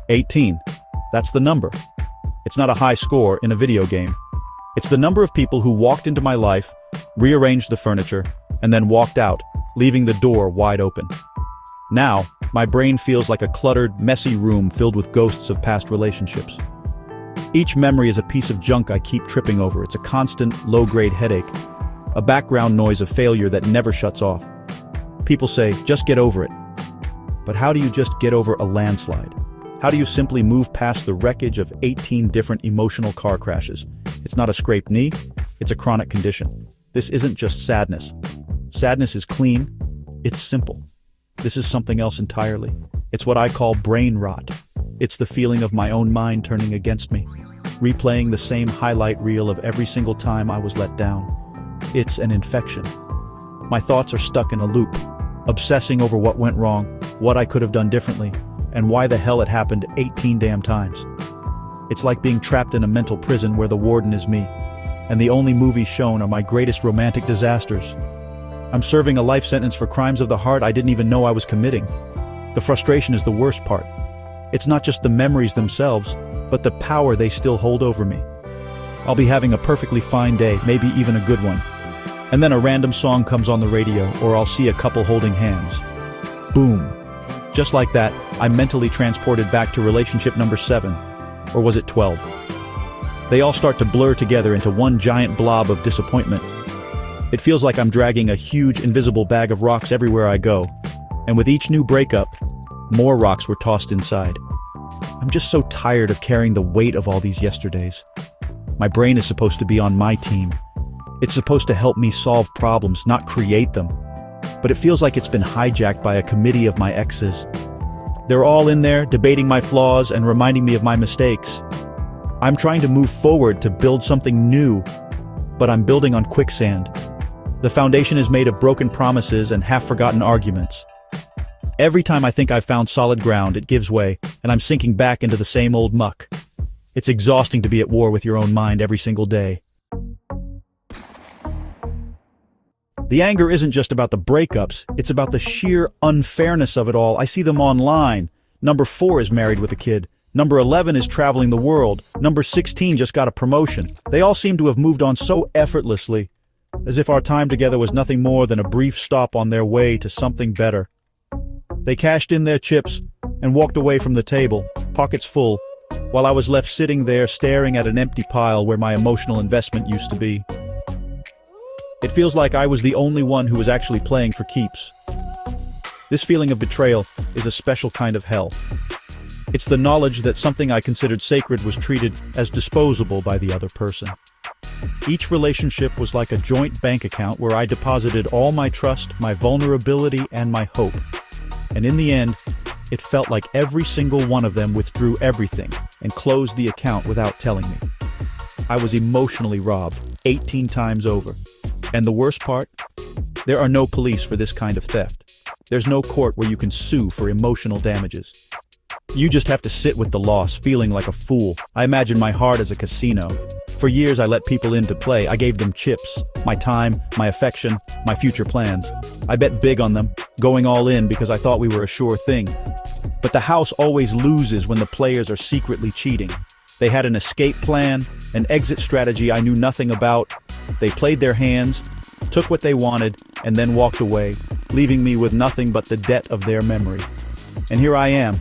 18. That's the number. It's not a high score in a video game. It's the number of people who walked into my life, rearranged the furniture, and then walked out, leaving the door wide open. Now, my brain feels like a cluttered, messy room filled with ghosts of past relationships. Each memory is a piece of junk I keep tripping over. It's a constant, low-grade headache, a background noise of failure that never shuts off. People say, just get over it. But how do you just get over a landslide? How do you simply move past the wreckage of 18 different emotional car crashes? It's not a scraped knee, it's a chronic condition. This isn't just sadness. Sadness is clean, it's simple. This is something else entirely. It's what I call brain rot. It's the feeling of my own mind turning against me, replaying the same highlight reel of every single time I was let down. It's an infection. My thoughts are stuck in a loop, obsessing over what went wrong, what I could have done differently, and why the hell it happened 18 damn times. It's like being trapped in a mental prison where the warden is me, and the only movies shown are my greatest romantic disasters. I'm serving a life sentence for crimes of the heart I didn't even know I was committing. The frustration is the worst part. It's not just the memories themselves, but the power they still hold over me. I'll be having a perfectly fine day, maybe even a good one. And then a random song comes on the radio, or I'll see a couple holding hands. Boom. Just like that, I'm mentally transported back to relationship number 7. Or was it 12? They all start to blur together into one giant blob of disappointment. It feels like I'm dragging a huge invisible bag of rocks everywhere I go. And with each new breakup, more rocks were tossed inside. I'm just so tired of carrying the weight of all these yesterdays. My brain is supposed to be on my team. It's supposed to help me solve problems, not create them. But it feels like it's been hijacked by a committee of my exes. They're all in there, debating my flaws and reminding me of my mistakes. I'm trying to move forward to build something new, but I'm building on quicksand. The foundation is made of broken promises and half-forgotten arguments. Every time I think I've found solid ground, it gives way, and I'm sinking back into the same old muck. It's exhausting to be at war with your own mind every single day. The anger isn't just about the breakups, it's about the sheer unfairness of it all. I see them online. Number 4 is married with a kid. Number 11 is traveling the world. Number 16 just got a promotion. They all seem to have moved on so effortlessly, as if our time together was nothing more than a brief stop on their way to something better. They cashed in their chips and walked away from the table, pockets full, while I was left sitting there staring at an empty pile where my emotional investment used to be. It feels like I was the only one who was actually playing for keeps. This feeling of betrayal is a special kind of hell. It's the knowledge that something I considered sacred was treated as disposable by the other person. Each relationship was like a joint bank account where I deposited all my trust, my vulnerability, and my hope. And in the end, it felt like every single one of them withdrew everything and closed the account without telling me. I was emotionally robbed 18 times over. And the worst part? There are no police for this kind of theft. There's no court where you can sue for emotional damages. You just have to sit with the loss, feeling like a fool. I imagine my heart as a casino. For years I let people in to play. I gave them chips, my time, my affection, my future plans. I bet big on them, going all in because I thought we were a sure thing. But the house always loses when the players are secretly cheating. They had an escape plan, an exit strategy I knew nothing about. They played their hands, took what they wanted, and then walked away, leaving me with nothing but the debt of their memory. And here I am,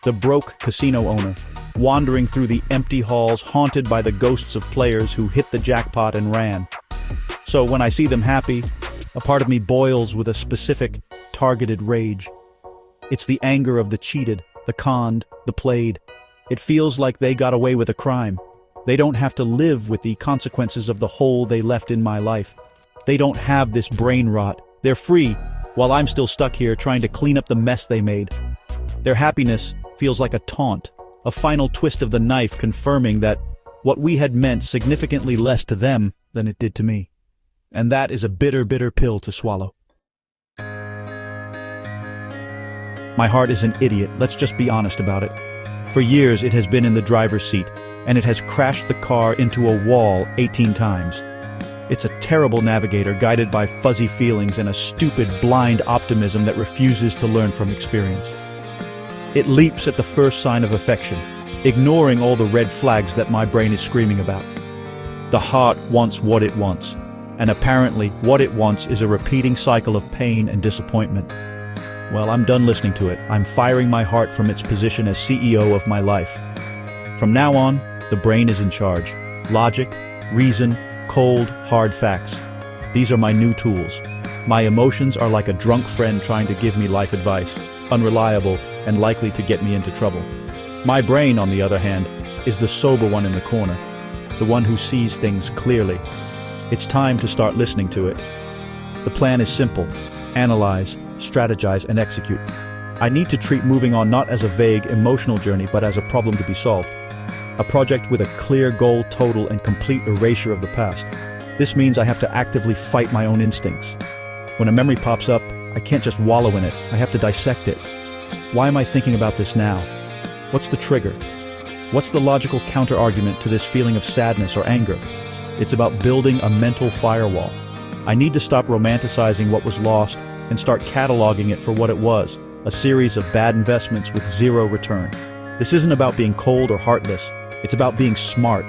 the broke casino owner, wandering through the empty halls, haunted by the ghosts of players who hit the jackpot and ran. So when I see them happy, a part of me boils with a specific, targeted rage. It's the anger of the cheated, the conned, the played. It feels like they got away with a crime. They don't have to live with the consequences of the hole they left in my life. They don't have this brain rot. They're free, while I'm still stuck here trying to clean up the mess they made. Their happiness feels like a taunt, a final twist of the knife confirming that what we had meant significantly less to them than it did to me. And that is a bitter, bitter pill to swallow. My heart is an idiot, let's just be honest about it. For years it has been in the driver's seat, and it has crashed the car into a wall 18 times. It's a terrible navigator guided by fuzzy feelings and a stupid, blind optimism that refuses to learn from experience. It leaps at the first sign of affection, ignoring all the red flags that my brain is screaming about. The heart wants what it wants, and apparently what it wants is a repeating cycle of pain and disappointment. Well, I'm done listening to it. I'm firing my heart from its position as CEO of my life. From now on, the brain is in charge. Logic, reason, cold, hard facts. These are my new tools. My emotions are like a drunk friend trying to give me life advice, unreliable and likely to get me into trouble. My brain, on the other hand, is the sober one in the corner, the one who sees things clearly. It's time to start listening to it. The plan is simple: analyze, strategize, and execute. I need to treat moving on not as a vague, emotional journey, but as a problem to be solved. A project with a clear goal, total and complete erasure of the past. This means I have to actively fight my own instincts. When a memory pops up, I can't just wallow in it. I have to dissect it. Why am I thinking about this now? What's the trigger? What's the logical counter-argument to this feeling of sadness or anger? It's about building a mental firewall. I need to stop romanticizing what was lost and start cataloging it for what it was, a series of bad investments with zero return. This isn't about being cold or heartless. It's about being smart.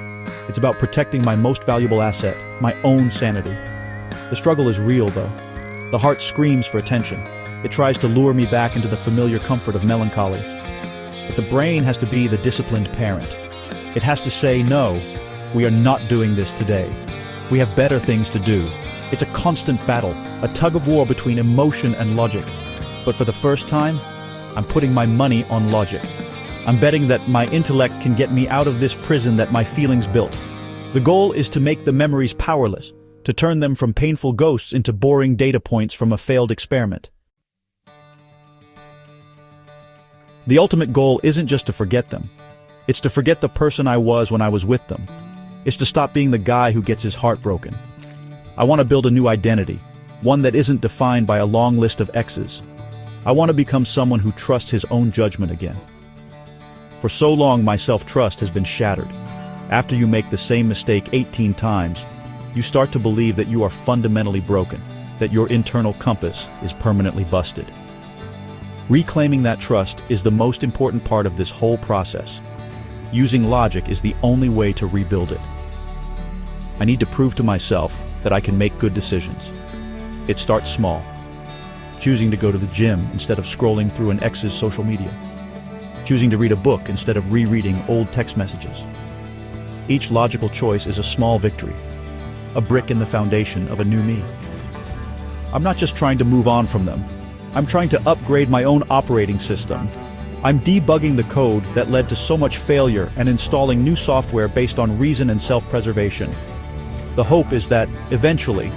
It's about protecting my most valuable asset, my own sanity. The struggle is real, though. The heart screams for attention. It tries to lure me back into the familiar comfort of melancholy. But the brain has to be the disciplined parent. It has to say, no, we are not doing this today. We have better things to do. It's a constant battle, a tug-of-war between emotion and logic. But for the first time, I'm putting my money on logic. I'm betting that my intellect can get me out of this prison that my feelings built. The goal is to make the memories powerless, to turn them from painful ghosts into boring data points from a failed experiment. The ultimate goal isn't just to forget them. It's to forget the person I was when I was with them. It's to stop being the guy who gets his heart broken. I want to build a new identity, one that isn't defined by a long list of exes. I want to become someone who trusts his own judgment again. For so long, my self-trust has been shattered. After you make the same mistake 18 times, you start to believe that you are fundamentally broken, that your internal compass is permanently busted. Reclaiming that trust is the most important part of this whole process. Using logic is the only way to rebuild it. I need to prove to myself that I can make good decisions. It starts small. Choosing to go to the gym instead of scrolling through an ex's social media. Choosing to read a book instead of rereading old text messages. Each logical choice is a small victory, a brick in the foundation of a new me. I'm not just trying to move on from them. I'm trying to upgrade my own operating system. I'm debugging the code that led to so much failure and installing new software based on reason and self-preservation. The hope is that, eventually,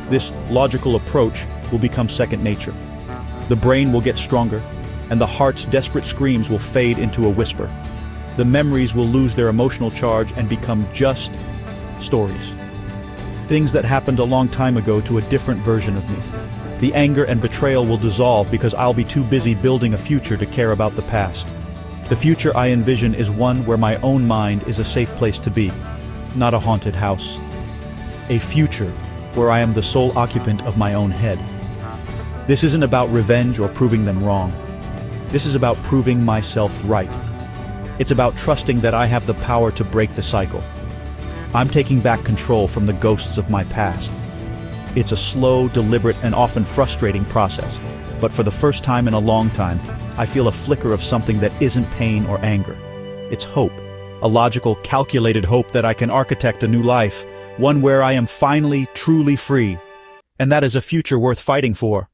this logical approach will become second nature. The brain will get stronger, and the heart's desperate screams will fade into a whisper. The memories will lose their emotional charge and become just stories. Things that happened a long time ago to a different version of me. The anger and betrayal will dissolve because I'll be too busy building a future to care about the past. The future I envision is one where my own mind is a safe place to be, not a haunted house. A future where I am the sole occupant of my own head. This isn't about revenge or proving them wrong. This is about proving myself right. It's about trusting that I have the power to break the cycle. I'm taking back control from the ghosts of my past. It's a slow, deliberate, and often frustrating process, but for the first time in a long time, I feel a flicker of something that isn't pain or anger. It's hope, a logical, calculated hope that I can architect a new life, one where I am finally, truly free. And that is a future worth fighting for.